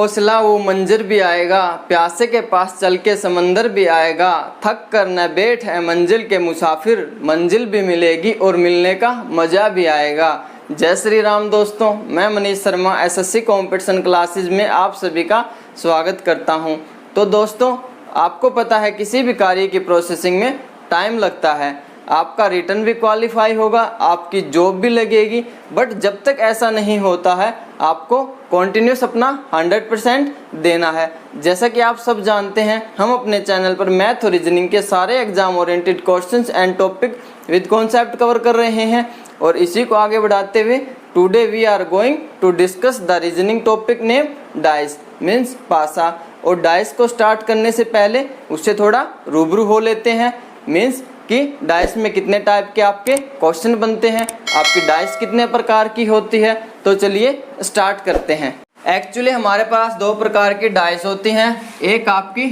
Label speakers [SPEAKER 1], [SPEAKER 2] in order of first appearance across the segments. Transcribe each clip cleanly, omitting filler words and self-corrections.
[SPEAKER 1] हौसला वो मंजर भी आएगा, प्यासे के पास चल के समंदर भी आएगा, थक कर न बैठ है मंजिल के मुसाफिर, मंजिल भी मिलेगी और मिलने का मज़ा भी आएगा। जय श्री राम दोस्तों, मैं Manish Sharma SSC competition classes में आप सभी का स्वागत करता हूं। तो दोस्तों, आपको पता है किसी भी कार्य की प्रोसेसिंग में टाइम लगता है, आपका रिटर्न भी क्वालिफाई होगा, आपकी जॉब भी लगेगी, बट जब तक ऐसा नहीं होता है आपको कॉन्टिन्यूस अपना 100% देना है। जैसा कि आप सब जानते हैं, हम अपने चैनल पर मैथ और रीजनिंग के सारे exam oriented questions and topic with concept cover कर रहे हैं और इसी को आगे बढ़ाते हुए today we are going to discuss the reasoning topic name dice means पासा। और डाइस को स्टार्ट करने से पहले उससे थोड़ा रूबरू हो लेते हैं, मीन्स कि डाइस में कितने टाइप के आपके क्वेश्चन बनते हैं, आपकी डाइस कितने प्रकार की होती है। तो चलिए स्टार्ट करते हैं। एक्चुअली हमारे पास दो प्रकार की डाइस होती हैं, एक आपकी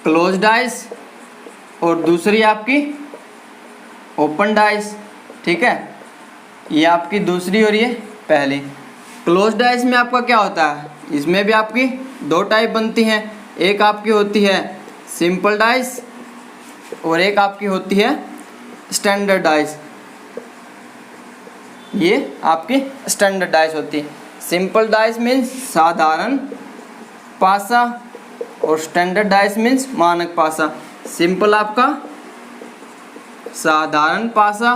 [SPEAKER 1] क्लोज डाइस और दूसरी आपकी ओपन डाइस। ठीक है, ये आपकी दूसरी और ये पहली। क्लोज डाइस में आपका क्या होता है, इसमें भी आपकी दो टाइप बनती हैं, एक आपकी होती है सिंपल डाइस और एक आपकी होती है स्टैंडर्ड डाइस। ये आपकी स्टैंडर्ड डाइस होती है। सिंपल डाइस मीन्स साधारण पासा और स्टैंडर्ड डाइस मीन्स मानक पासा। सिंपल आपका साधारण पासा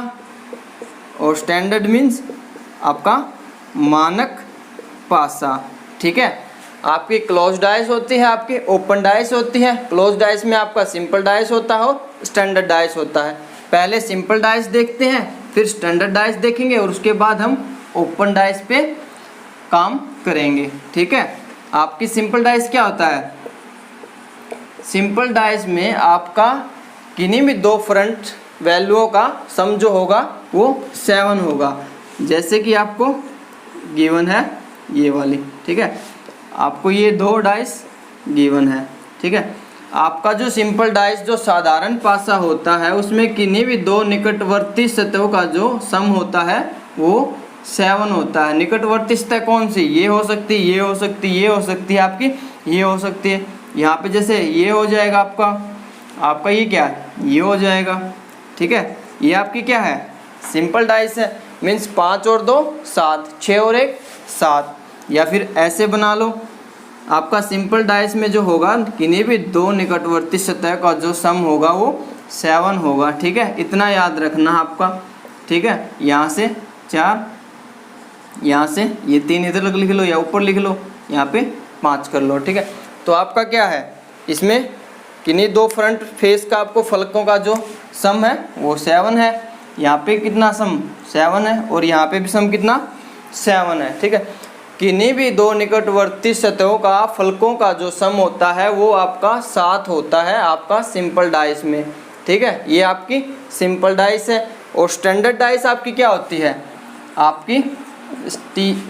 [SPEAKER 1] और स्टैंडर्ड मीन्स आपका मानक पासा। ठीक है, आपकी क्लोज डाइस होती है, आपकी ओपन डाइस होती है। क्लोज डाइस में आपका सिंपल डाइस होता है और स्टैंडर्ड डाइस होता है। पहले सिंपल डाइस देखते हैं, फिर स्टैंडर्ड डाइस देखेंगे और उसके बाद हम ओपन डाइस पे काम करेंगे। ठीक है, आपकी सिंपल डाइस क्या होता है, सिंपल डाइस में आपका किन्हीं भी दो फ्रंट वैल्यूओं का सम जो होगा वो 7 होगा। जैसे कि आपको गिवन है ये वाली। ठीक है, आपको ये दो डाइस गिवन है। ठीक है, आपका जो सिंपल डाइस जो साधारण पासा होता है उसमें किन्हीं भी दो निकटवर्ती सतहों का जो सम होता है वो 7 होता है। निकटवर्ती सतह कौन सी, ये हो सकती है, ये हो सकती है, ये हो सकती है, आपकी ये हो सकती है। यहाँ पे जैसे ये हो जाएगा आपका ये क्या है, ये हो जाएगा। ठीक है, ये आपकी क्या है, सिंपल डाइस है, मीन्स 5 और 2 7, 6 और 1 7। या फिर ऐसे बना लो, आपका सिंपल डाइस में जो होगा किन्हीं भी दो निकटवर्ती सतह का जो सम होगा वो 7 होगा। ठीक है, इतना याद रखना आपका। ठीक है, यहाँ से 4, यहाँ से ये 3 इधर लिख लो या ऊपर लिख लो, यहाँ पे 5 कर लो। ठीक है, तो आपका क्या है, इसमें किन्हीं दो फ्रंट फेस का आपको फलकों का जो सम है वो 7 है। यहाँ पे कितना सम 7 है और यहाँ पे भी सम कितना 7 है। ठीक है, किन्हीं भी दो निकटवर्ती सतहों का फलकों का जो सम होता है वो आपका 7 होता है आपका सिंपल डाइस में। ठीक है, ये आपकी सिंपल डाइस है। और स्टैंडर्ड डाइस आपकी क्या होती है, आपकी STANDARD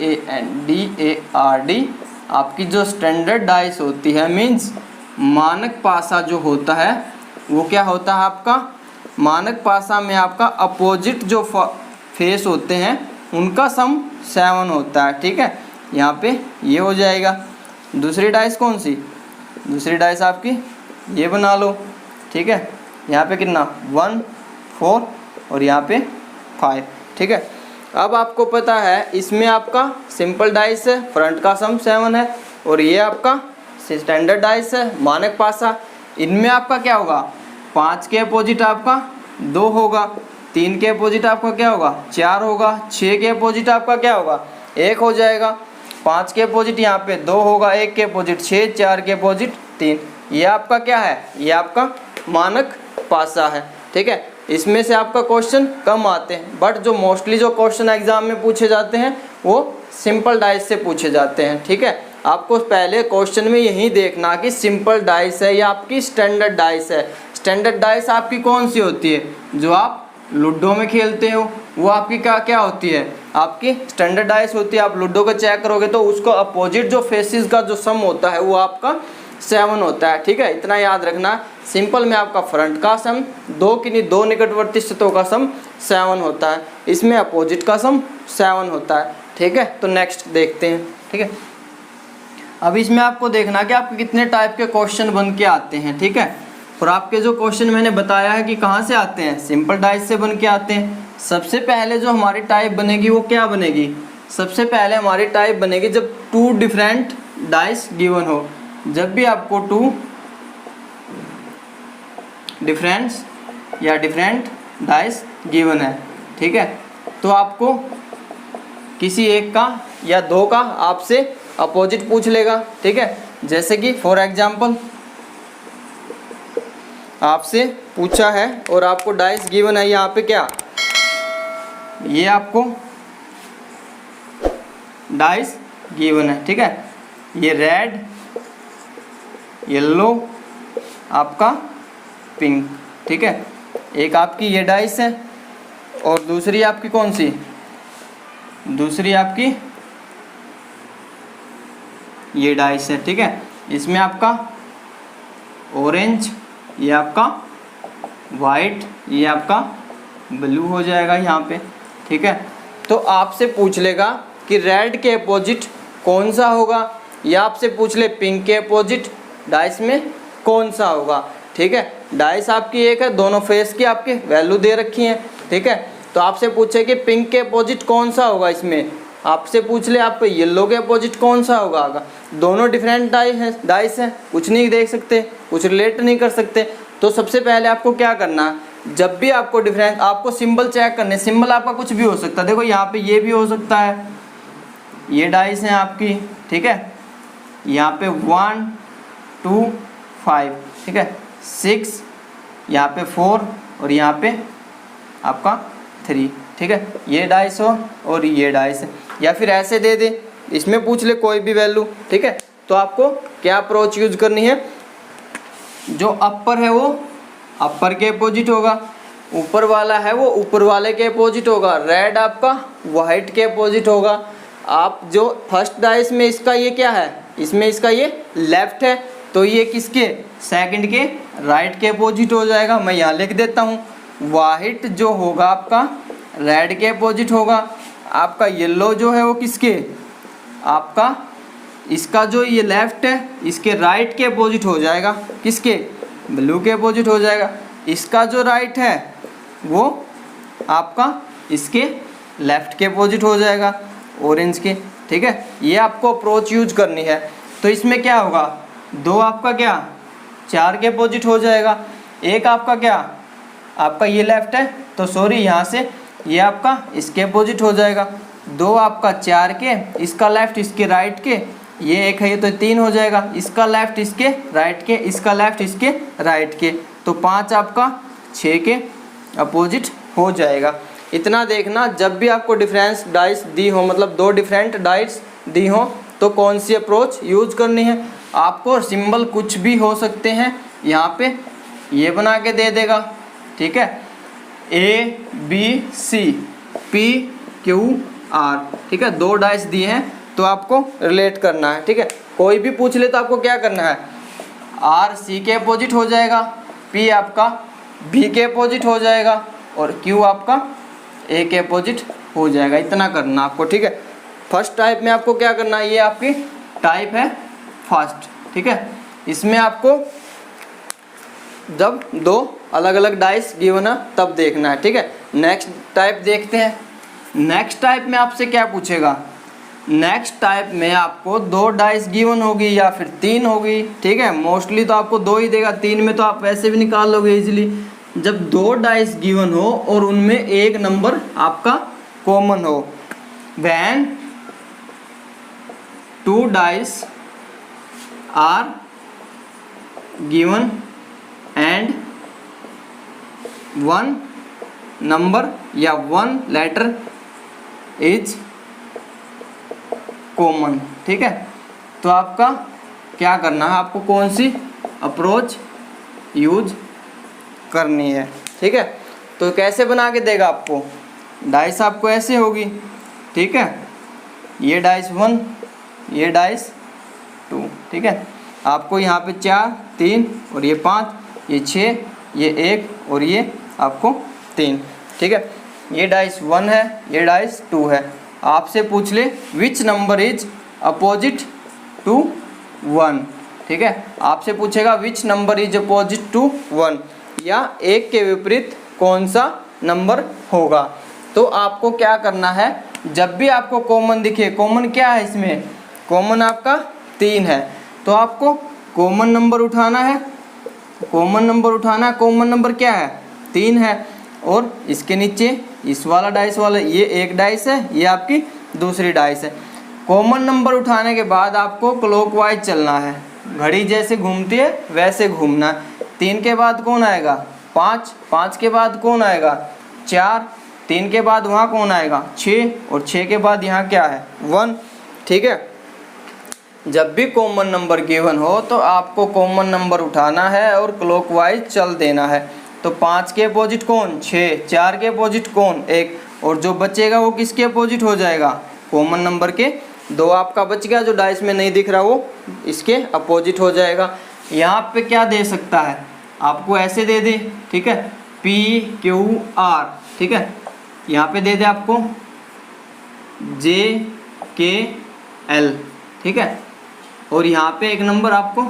[SPEAKER 1] आपकी जो स्टैंडर्ड डाइस होती है मीन्स मानक पासा जो होता है वो क्या होता है आपका, मानक पासा में आपका अपोजिट जो फेस होते हैं उनका सम 7 होता है। ठीक है, यहाँ पे ये हो जाएगा। दूसरी डाइस कौन सी, दूसरी डाइस आपकी ये बना लो। ठीक है, यहाँ पे कितना 1 4 और यहाँ पे 5। ठीक है, अब आपको पता है इसमें आपका सिंपल डाइस है, फ्रंट का सम 7 है और ये आपका स्टैंडर्ड डाइस है, मानक पासा। इनमें आपका क्या होगा, 5 के अपोजिट आपका 2 होगा, 3 के अपोजिट आपका क्या होगा 4 होगा, 6 के अपोजिट आपका क्या होगा 1 हो जाएगा, 5 के अपोजिट यहाँ पे 2 होगा, 1 के अपोजिट 6, 4 के अपोजिट 3। ये आपका क्या है, ये आपका मानक पासा है। ठीक है, इसमें से आपका क्वेश्चन कम आते हैं, बट जो मोस्टली जो क्वेश्चन एग्जाम में पूछे जाते हैं वो सिंपल डाइस से पूछे जाते हैं। ठीक है, आपको पहले क्वेश्चन में यही देखना कि सिंपल डाइस है या आपकी स्टैंडर्ड डाइस है। स्टैंडर्ड डाइस आपकी कौन सी होती है, जो आप लूडो में खेलते हो वो आपकी क्या होती है, आपकी स्टैंडर्ड डाइस होती है। आप लूडो का चेक करोगे तो उसको अपोजिट जो फेसेस का जो सम होता है वो आपका 7 होता है। ठीक है, इतना याद रखना। सिंपल में आपका फ्रंट का सम दो निकटवर्ती सतहों का सम 7 होता है, इसमें अपोजिट का सम 7 होता है। ठीक है, तो नेक्स्ट देखते हैं। ठीक है, अब इसमें आपको देखना कि आपके कितने टाइप के क्वेश्चन बन के आते हैं, ठीक है। और आपके जो क्वेश्चन मैंने बताया है कि कहाँ से आते हैं, सिंपल डाइस से बन के आते हैं। सबसे पहले जो हमारी टाइप बनेगी वो क्या बनेगी, सबसे पहले हमारी टाइप बनेगी जब 2 डिफरेंट डाइस गिवन हो। जब भी आपको 2 डिफरेंट डाइस गिवन है, ठीक है, तो आपको किसी एक का या 2 का आपसे अपोजिट पूछ लेगा, ठीक है। जैसे कि फॉर एग्जांपल आपसे पूछा है और आपको डाइस गिवन है यहाँ पे क्या, ये आपको डाइस गिवन है, ठीक है। ये रेड, येलो, आपका पिंक, ठीक है। एक आपकी ये डाइस है और दूसरी आपकी कौन सी, दूसरी आपकी ये डाइस है, ठीक है। इसमें आपका ऑरेंज, ये आपका वाइट, ये आपका ब्लू हो जाएगा यहाँ पे, ठीक है। तो आपसे पूछ लेगा कि रेड के अपोजिट कौन सा होगा, या आपसे पूछ ले पिंक के अपोजिट डाइस में कौन सा होगा, ठीक है। डाइस आपकी एक है, दोनों फेस की आपके वैल्यू दे रखी है, ठीक है। तो आपसे पूछे कि पिंक के अपोजिट कौन सा होगा, इसमें आपसे पूछ ले आपको येलो के अपोजिट कौन सा होगा, दोनों डिफरेंट डाइस हैं, कुछ नहीं देख सकते, कुछ रिलेट नहीं कर सकते। तो सबसे पहले आपको क्या करना है, जब भी आपको डिफरेंट, आपको सिंबल चेक करने, सिंबल आपका कुछ भी हो सकता है। देखो यहाँ पे ये भी हो सकता है, ये डाइस हैं आपकी, ठीक है। यहाँ पे 1 2 5, ठीक है, 6, यहाँ पे 4 और यहाँ पे आपका 3, ठीक है। ये डाइस हो और ये डाइस है, या फिर ऐसे दे दे, इसमें पूछ ले कोई भी वैल्यू, ठीक है। तो आपको क्या अप्रोच यूज करनी है, जो अपर है वो अपर के अपोजिट होगा, ऊपर वाला है वो ऊपर वाले के अपोजिट होगा, रेड आपका वाइट के अपोजिट होगा। आप जो फर्स्ट डाइस में इसका ये क्या है, इसमें इसका ये लेफ्ट है, तो ये किसके, सेकंड के राइट के अपोजिट हो जाएगा। मैं यहाँ लिख देता हूँ, वाइट जो होगा आपका रेड के अपोजिट होगा, आपका येलो जो है वो किसके, आपका इसका जो ये लेफ्ट है इसके राइट के अपोजिट हो जाएगा, किसके, ब्लू के अपोजिट हो जाएगा। इसका जो राइट है वो आपका इसके लेफ्ट के अपोजिट हो जाएगा, ऑरेंज के, ठीक है। ये आपको अप्रोच यूज करनी है। तो इसमें क्या होगा, 2 आपका क्या 4 के अपोजिट हो जाएगा, एक आपका क्या, आपका ये लेफ्ट है तो सॉरी यहाँ से ये आपका इसके अपोजिट हो जाएगा, 2 आपका 4 के, इसका लेफ्ट इसके राइट के, ये एक है ये तो 3 हो जाएगा, इसका लेफ्ट इसके राइट के, इसका लेफ्ट इसके राइट के, तो 5 आपका 6 के अपोजिट हो जाएगा। इतना देखना, जब भी आपको डिफरेंस डाइस दी हो, मतलब 2 डिफरेंट डाइस दी हो, तो कौन सी अप्रोच यूज करनी है। आपको सिंबल कुछ भी हो सकते हैं, यहाँ पे ये बना के दे देगा, ठीक है, ABC PQR, ठीक है। 2 डाइस दिए हैं तो आपको रिलेट करना है, ठीक है। कोई भी पूछ ले तो आपको क्या करना है, R C के अपोजिट हो जाएगा, P आपका B के अपोजिट हो जाएगा और Q आपका A के अपोजिट हो जाएगा। इतना करना आपको, ठीक है। फर्स्ट टाइप में आपको क्या करना है, ये आपकी टाइप है फर्स्ट, ठीक है। इसमें आपको जब 2 अलग अलग डाइस गिवन है तब देखना है, ठीक है। नेक्स्ट टाइप देखते हैं। नेक्स्ट टाइप में आपसे क्या पूछेगा, नेक्स्ट टाइप में आपको 2 डाइस गिवन होगी या फिर 3 होगी, ठीक है। मोस्टली तो आपको 2 ही देगा, 3 में तो आप वैसे भी निकाल लोगे इजीली। जब 2 डाइस गिवन हो और उनमें एक नंबर आपका कॉमन हो, when 2 dice are given and 1 number या 1 लेटर इज कॉमन, ठीक है। तो आपका क्या करना है, आपको कौन सी अप्रोच यूज करनी है, ठीक है। तो कैसे बना के देगा आपको, डाइस आपको ऐसे होगी, ठीक है। ये डाइस 1, ये डाइस 2, ठीक है। आपको यहाँ पे 4 3 और ये 5, ये 6, ये 1 और ये आपको 3, ठीक है। ये डाइस 1 है, ये डाइस 2 है। आपसे पूछ ले which number is opposite to 1, ठीक है। आपसे पूछेगा which number is opposite to 1, या 1 के विपरीत कौन सा नंबर होगा। तो आपको क्या करना है, जब भी आपको कॉमन दिखे, कॉमन क्या है इसमें, कॉमन आपका 3 है, तो आपको कॉमन नंबर उठाना है, कॉमन नंबर उठाना है। कॉमन नंबर क्या है, 3 है, और इसके नीचे इस वाला डाइस वाला, ये एक डाइस है, ये आपकी दूसरी डाइस है। कॉमन नंबर उठाने के बाद आपको क्लॉकवाइज चलना है, घड़ी जैसे घूमती है वैसे घूमना है। 3 के बाद कौन आएगा, 5, 5 के बाद कौन आएगा, 4, 3 के बाद वहाँ कौन आएगा, 6, और 6 के बाद यहाँ क्या है, 1, ठीक है। जब भी कॉमन नंबर गिवन हो तो आपको कॉमन नंबर उठाना है और क्लॉकवाइज चल देना है। तो 5 के अपोजिट कौन, 6, 4 के अपोजिट कौन, 1, और जो बचेगा वो किसके अपोजिट हो जाएगा, कॉमन नंबर के 2 आपका बच गया, जो डाइस में नहीं दिख रहा वो इसके अपोजिट हो जाएगा। यहाँ पे क्या दे सकता है, आपको ऐसे दे दे, ठीक है, PQR, ठीक है, यहाँ पे दे दे आपको JKL, ठीक है, और यहाँ पे एक नंबर आपको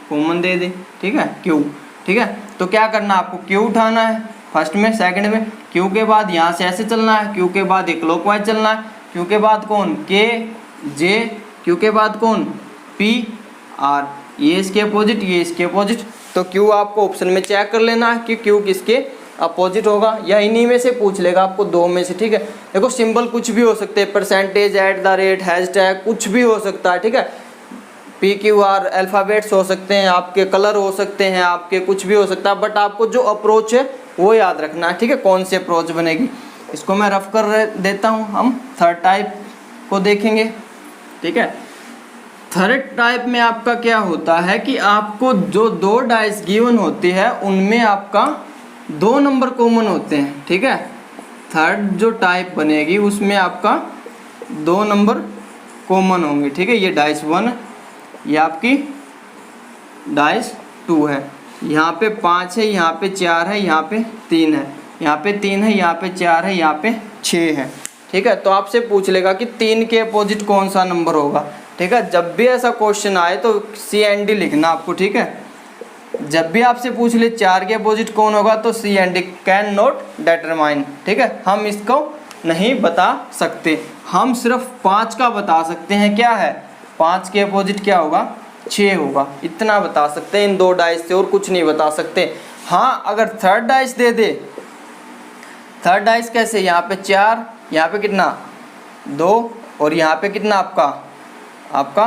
[SPEAKER 1] कॉमन दे दे, ठीक है, Q, ठीक है। तो क्या करना, आपको Q उठाना है फर्स्ट में, सेकंड में, Q के बाद यहाँ से ऐसे चलना है, Q के बाद एक क्लॉकवाइज चलना है, Q के बाद कौन, K, J, Q के बाद कौन, P, R, ये इसके अपोजिट, ये इसके अपोजिट। तो Q आपको ऑप्शन में चेक कर लेना है कि Q किसके अपोजिट होगा, या इन्हीं में से पूछ लेगा आपको 2 में से, ठीक है। देखो सिंबल कुछ भी हो सकते हैं, परसेंटेज, @ हैशटैग, कुछ भी हो सकता है, ठीक है। PQR अल्फ़ाबेट्स हो सकते हैं, आपके कलर हो सकते हैं, आपके कुछ भी हो सकता है, बट आपको जो अप्रोच है वो याद रखना है, ठीक है, कौन सी अप्रोच बनेगी। इसको मैं रफ कर देता हूँ, हम थर्ड टाइप को देखेंगे, ठीक है। थर्ड टाइप में आपका क्या होता है कि आपको जो 2 डाइस गिवन होती है उनमें आपका 2 नंबर कॉमन होते हैं, ठीक है। थर्ड जो टाइप बनेगी उसमें आपका 2 नंबर कॉमन होंगे, ठीक है। ये डाइस 1, ये आपकी डाइस 2 है, यहाँ पे 5 है, यहाँ पे 4 है, यहाँ पे 3 है, यहाँ पे 3 है, यहाँ पे 4 है, यहाँ पे 6 है, ठीक है। तो आपसे पूछ लेगा कि 3 के अपोजिट कौन सा नंबर होगा, ठीक है। जब भी ऐसा क्वेश्चन आए तो CND लिखना आपको, ठीक है। जब भी आपसे पूछ ले 4 के अपोजिट कौन होगा तो CND, कैन नॉट डिटरमाइन, ठीक है। हम इसको नहीं बता सकते, हम सिर्फ 5 का बता सकते हैं, क्या है, 5 के अपोजिट क्या होगा, 6 होगा, इतना बता सकते हैं इन 2 डाइस से, और कुछ नहीं बता सकते। हाँ, अगर थर्ड डाइस दे दे, थर्ड डाइस कैसे, यहाँ पे 4, यहाँ पे कितना 2, और यहाँ पे कितना आपका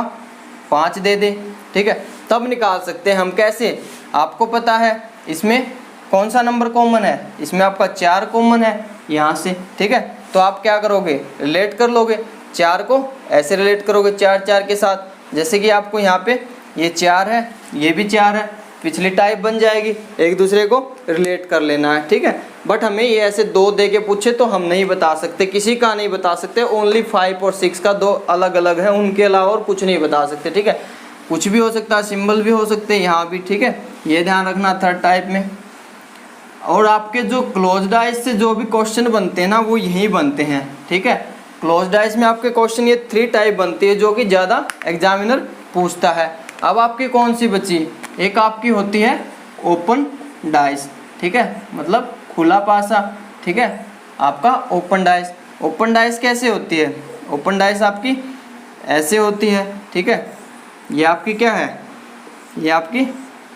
[SPEAKER 1] 5 दे दे, ठीक है, तब निकाल सकते हैं हम। कैसे, आपको पता है इसमें कौन सा नंबर कॉमन है, इसमें आपका 4 कॉमन है यहाँ से, ठीक है। तो आप क्या करोगे, रिलेट कर लोगे, 4 को ऐसे रिलेट करोगे 4 4 के साथ, जैसे कि आपको यहाँ पे ये 4 है, ये भी 4 है, पिछली टाइप बन जाएगी, एक दूसरे को रिलेट कर लेना है, ठीक है। बट हमें ये ऐसे 2 दे के पूछे तो हम नहीं बता सकते, किसी का नहीं बता सकते, ओनली 5 और 6 का 2 अलग अलग है, उनके अलावा और कुछ नहीं बता सकते, ठीक है। कुछ भी हो सकता है, सिंबल भी हो सकते हैं यहाँ भी, ठीक है, ये ध्यान रखना थर्ड टाइप में। और आपके जो क्लोज डाइस से जो भी क्वेश्चन बनते हैं ना वो यही बनते हैं, ठीक है। क्लोज डाइस में आपके क्वेश्चन ये 3 टाइप बनती है जो कि ज़्यादा एग्जामिनर पूछता है। अब आपकी कौन सी बची, एक आपकी होती है ओपन डाइस, ठीक है, मतलब खुला पासा, ठीक है, आपका ओपन डाइस। ओपन डाइस कैसे होती है, ओपन डाइस आपकी ऐसे होती है, ठीक है, ये आपकी क्या है, ये आपकी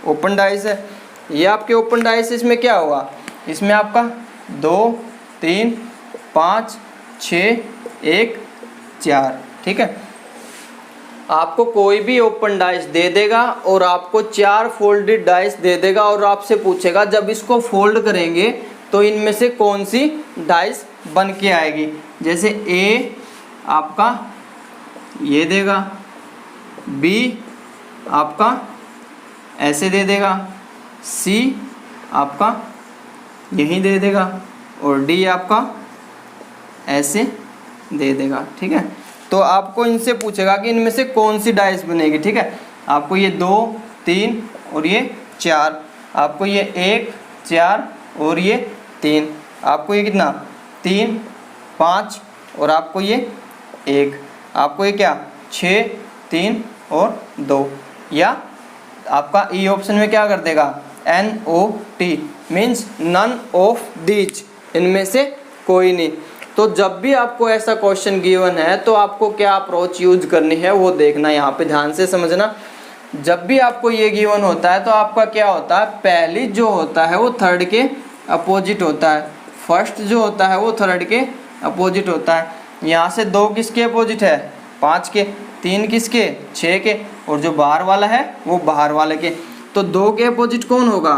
[SPEAKER 1] ओपन डाइस है। ये आपके ओपन डाइस, इसमें क्या होगा, इसमें आपका 2 3 5 6 1 4, ठीक है। आपको कोई भी ओपन डाइस दे देगा और आपको 4 फोल्डेड डाइस दे देगा और आपसे पूछेगा जब इसको फोल्ड करेंगे तो इनमें से कौन सी डाइस बन के आएगी। जैसे ए आपका ये देगा, बी आपका ऐसे दे देगा, सी आपका यहीं दे देगा और डी आपका ऐसे दे देगा, ठीक है। तो आपको इनसे पूछेगा कि इनमें से कौन सी डाइस बनेगी, ठीक है। आपको ये 2 3 और ये 4, आपको ये 1 4 और ये 3, आपको ये कितना 3 5 और आपको ये 1, आपको ये क्या 6 3 और 2, या आपका ई ऑप्शन में क्या कर देगा, NOT means none of these, इनमें से कोई नहीं। तो जब भी आपको ऐसा क्वेश्चन गिवन है तो आपको क्या अप्रोच यूज करनी है वो देखना, यहाँ पे ध्यान से समझना। जब भी आपको ये गिवन होता है तो आपका क्या होता है, पहली जो होता है वो थर्ड के अपोजिट होता है, फर्स्ट जो होता है वो थर्ड के अपोजिट होता है। यहाँ से 2 किसके अपोजिट है, 5 के, 3 किसके, 6 के, और जो बाहर वाला है वो बाहर वाले के। तो 2 के अपोजिट कौन होगा,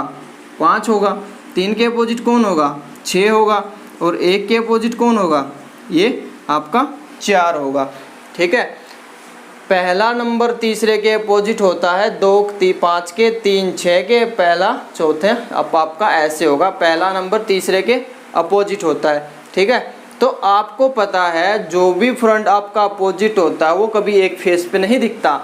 [SPEAKER 1] 5 होगा, 3 के अपोजिट कौन होगा, 6 होगा, और 1 के अपोजिट कौन होगा, ये आपका 4 होगा। ठीक है, पहला नंबर तीसरे के अपोजिट होता है, 2 5 के, 3 6 के, पहला चौथे, अब आपका ऐसे होगा, पहला नंबर तीसरे के अपोजिट होता है। ठीक है, तो आपको पता है जो भी फ्रंट आपका अपोजिट होता है वो कभी एक फेस पे नहीं दिखता,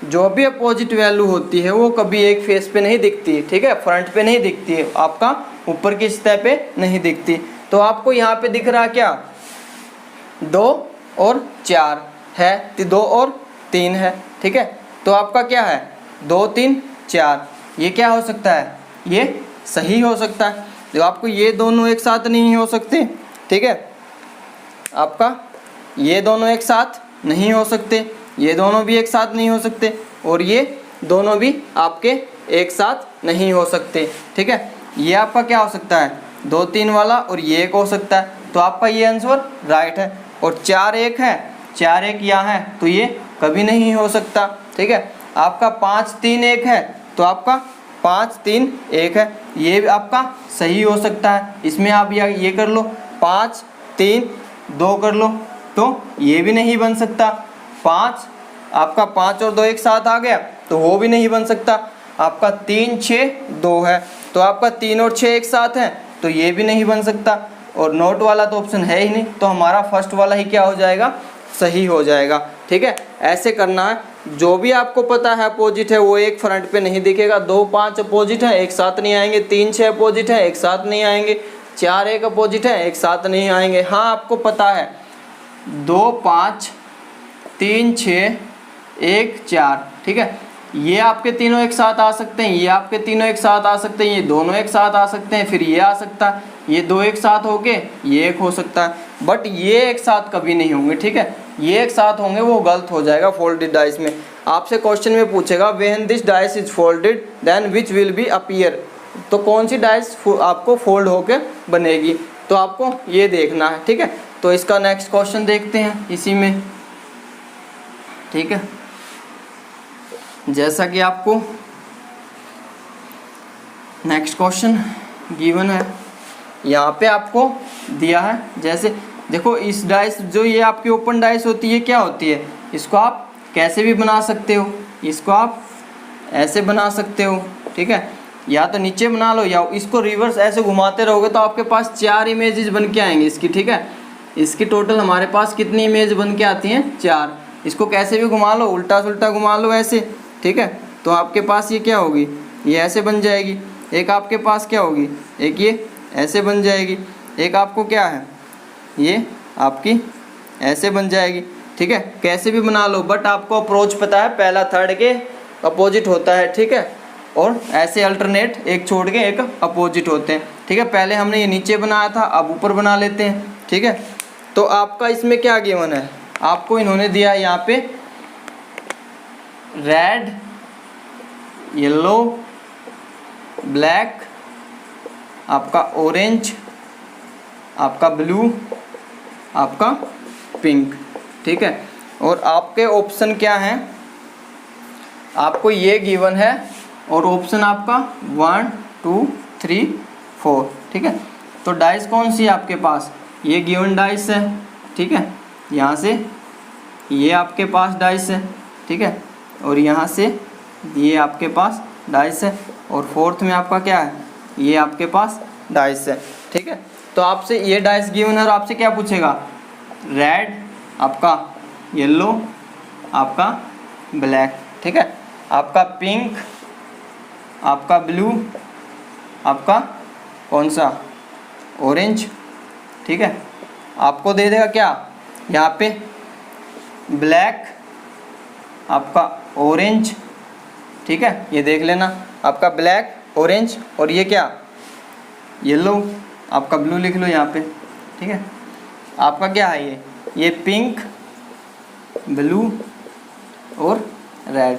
[SPEAKER 1] जो भी अपोजिट वैल्यू होती है वो कभी एक फेस पे नहीं दिखती। ठीक है, फ्रंट पे नहीं दिखती है, आपका ऊपर की सतह पे नहीं दिखती। तो आपको यहाँ पे दिख रहा क्या, 2 और 4 है, 2 और 3 है। ठीक है, तो आपका क्या है, 2 3 4, ये क्या हो सकता है, ये सही हो सकता है। तो आपको ये दोनों एक साथ नहीं हो सकते। ठीक है, आपका ये दोनों एक साथ नहीं हो सकते, ये दोनों भी एक साथ नहीं हो सकते, और ये दोनों भी आपके एक साथ नहीं हो सकते। ठीक है, ये आपका क्या हो सकता है, 2 3 वाला, और ये एक हो सकता है। तो आपका ये आंसर राइट है। और 4 1 है, 4 1 यहाँ है, तो ये कभी नहीं हो सकता। ठीक है, आपका 5 3 1 है, तो आपका 5 3 1 है, ये भी आपका सही हो सकता है। इसमें आप ये कर लो, 5 3 2 कर लो, तो ये भी नहीं बन सकता। 5 आपका 5 और 2 एक साथ आ गया, तो वो भी नहीं बन सकता। आपका 3 6 2 है, तो आपका 3 और 6 एक साथ हैं, तो ये भी नहीं बन सकता। और नोट वाला तो ऑप्शन है ही नहीं, तो हमारा फर्स्ट वाला ही क्या हो जाएगा, सही हो जाएगा। ठीक है, ऐसे करना है। जो भी आपको पता है अपोजिट है वो एक फ्रंट पे नहीं दिखेगा। 2 5 अपोजिट है, एक साथ नहीं आएंगे। 3 6 अपोजिट है, एक साथ नहीं आएंगे। 4 1 अपोजिट है, एक साथ नहीं आएंगे। हाँ, आपको पता है 2 5 3 6 1 4, ठीक है, ये आपके तीनों एक साथ आ सकते हैं, ये आपके तीनों एक साथ आ सकते हैं, ये दोनों एक साथ आ सकते हैं, फिर ये आ सकता है, ये 2 एक साथ होके ये एक हो सकता है, बट ये एक साथ कभी नहीं होंगे। ठीक है, ये एक साथ होंगे वो गलत हो जाएगा फोल्डेड डाइस में। आपसे क्वेश्चन में पूछेगा when this dice is folded then which will be appear, तो कौन सी डाइस आपको फोल्ड होके बनेगी, तो आपको ये देखना है। ठीक है, तो इसका नेक्स्ट क्वेश्चन देखते हैं इसी में। ठीक है, जैसा कि आपको नेक्स्ट क्वेश्चन गिवन है, यहाँ पे आपको दिया है, जैसे देखो इस डाइस जो ये आपकी ओपन डाइस होती है क्या होती है, इसको आप कैसे भी बना सकते हो, इसको आप ऐसे बना सकते हो। ठीक है, या तो नीचे बना लो, या इसको रिवर्स ऐसे घुमाते रहोगे तो आपके पास 4 इमेजेस बन के आएंगी इसकी। ठीक है, इसकी टोटल हमारे पास कितनी इमेज बन के आती हैं, 4। इसको कैसे भी घुमा लो, उल्टा सुल्टा घुमा लो ऐसे। ठीक है, तो आपके पास ये क्या होगी, ये ऐसे बन जाएगी। एक आपके पास क्या होगी, एक ये ऐसे बन जाएगी। एक आपको क्या है, ये आपकी ऐसे बन जाएगी। ठीक है, कैसे भी बना लो, बट आपको अप्रोच पता है, पहला थर्ड के अपोजिट होता है। ठीक है, और ऐसे अल्टरनेट एक छोड़ के एक अपोजिट होते हैं। ठीक है, पहले हमने ये नीचे बनाया था, अब ऊपर बना लेते हैं। ठीक है, तो आपका इसमें क्या गिवन है, आपको इन्होंने दिया है यहाँ पे रेड येलो ब्लैक, आपका ऑरेंज, आपका ब्लू, आपका पिंक। ठीक है, और आपके ऑप्शन क्या हैं, आपको ये गिवन है, और ऑप्शन आपका 1 2 3 4। ठीक है, तो डाइस कौन सी है आपके पास, ये गिवन डाइस है। ठीक है, यहाँ से ये आपके पास डाइस है। ठीक है, और यहाँ से ये आपके पास डाइस है, और फोर्थ में आपका क्या है, ये आपके पास डाइस है। ठीक है, तो आपसे ये डाइस गिवन है और आपसे क्या पूछेगा, रेड, आपका येलो, आपका ब्लैक। ठीक है, आपका पिंक, आपका ब्लू, आपका कौन सा, ऑरेंज। ठीक है, आपको दे देगा क्या, यहाँ पे ब्लैक, आपका ऑरेंज, ठीक है, ये देख लेना आपका ब्लैक, ऑरेंज और ये क्या येलो, आपका ब्लू लिख लो यहाँ पे, ठीक है। आपका क्या है ये पिंक, ब्लू और रेड।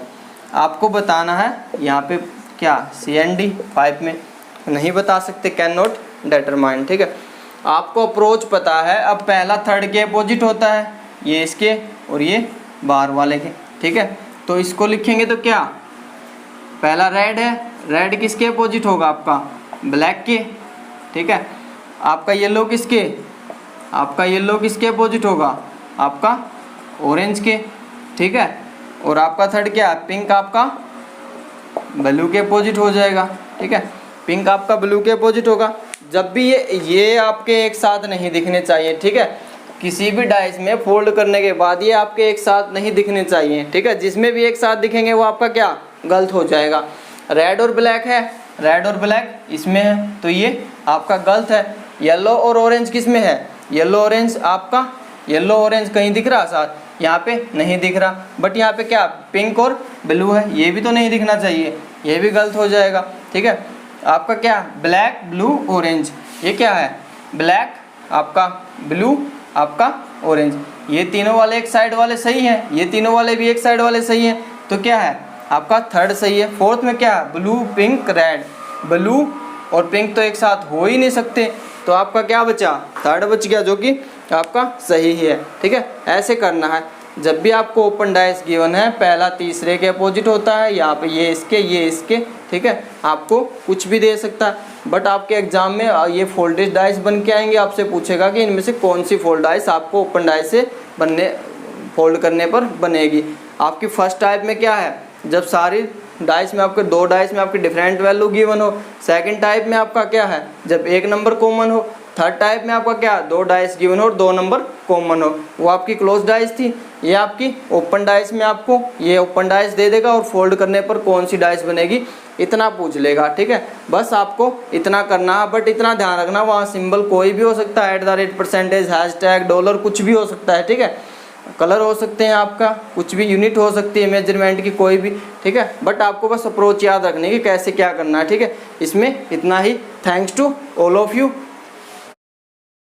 [SPEAKER 1] आपको बताना है यहाँ पे क्या CND 5 में नहीं बता सकते, कैन नॉट डिटरमाइन, ठीक है। आपको अप्रोच पता है, अब पहला थर्ड के अपोजिट होता है, ये इसके और ये बाहर वाले के, ठीक है। तो इसको लिखेंगे तो क्या, पहला रेड है, रेड किसके अपोजिट होगा, आपका ब्लैक के, ठीक है। आपका येलो किसके, आपका येलो किसके अपोजिट होगा, आपका ऑरेंज के, ठीक है। और आपका थर्ड क्या है, पिंक आपका ब्लू के अपोजिट हो जाएगा, ठीक है। पिंक आपका ब्लू के अपोजिट होगा। जब भी ये आपके एक साथ नहीं दिखने चाहिए, ठीक है। किसी भी डाइस में फोल्ड करने के बाद ये आपके एक साथ नहीं दिखने चाहिए, ठीक है। जिसमें भी एक साथ दिखेंगे वो आपका क्या गलत हो जाएगा। रेड और ब्लैक है, रेड और ब्लैक इसमें है तो ये आपका गलत है। येलो और ऑरेंज किस में है, येलो ऑरेंज आपका, येलो ऑरेंज कहीं दिख रहा साथ, यहाँ पे नहीं दिख रहा। बट यहाँ पे क्या पिंक और ब्लू है, ये भी तो नहीं दिखना चाहिए, ये भी गलत हो जाएगा, ठीक है। आपका क्या ब्लैक, ब्लू, ऑरेंज, ये क्या है ब्लैक आपका, ब्लू आपका, ऑरेंज, ये तीनों वाले एक साइड वाले सही हैं, ये तीनों वाले भी एक साइड वाले सही हैं, तो क्या है आपका थर्ड सही है। फोर्थ में क्या ब्लू, पिंक, रेड, ब्लू और पिंक तो एक साथ हो ही नहीं सकते, तो आपका क्या बचा, थर्ड बच गया, जो कि आपका सही है, ठीक है। ऐसे करना है। जब भी आपको ओपन डाइस गिवन है, पहला तीसरे के अपोजिट होता है, यहाँ पे ये इसके, ठीक है। आपको कुछ भी दे सकता है, बट आपके एग्जाम में ये फोल्डेड डाइस बन के आएंगे, आपसे पूछेगा कि इनमें से कौन सी फोल्ड डाइस आपको ओपन डाइस से फोल्ड करने पर बनेगी। आपकी फर्स्ट टाइप में क्या है, जब सारी डाइस में आपके दो डाइस में आपकी डिफरेंट वैल्यू गिवन हो। सेकंड टाइप में आपका क्या है, जब एक नंबर कॉमन हो। थर्ड टाइप में आपका क्या, दो डाइस गिवन हो और दो नंबर कॉमन हो। वो आपकी क्लोज डाइस थी। ये आपकी ओपन डाइस में आपको ये ओपन डाइस दे देगा और फोल्ड करने पर कौन सी डाइस बनेगी इतना पूछ लेगा, ठीक है। बस आपको इतना करना है, बट इतना ध्यान रखना वहाँ सिंबल कोई भी हो सकता है, @%, हैशटैग, डॉलर, कुछ भी हो सकता है, ठीक है। कलर हो सकते हैं आपका, कुछ भी यूनिट हो सकती है मेजरमेंट की कोई भी, ठीक है। बट आपको बस अप्रोच याद रखने की कैसे क्या करना है, ठीक है। इसमें इतना ही। Thanks to all of you.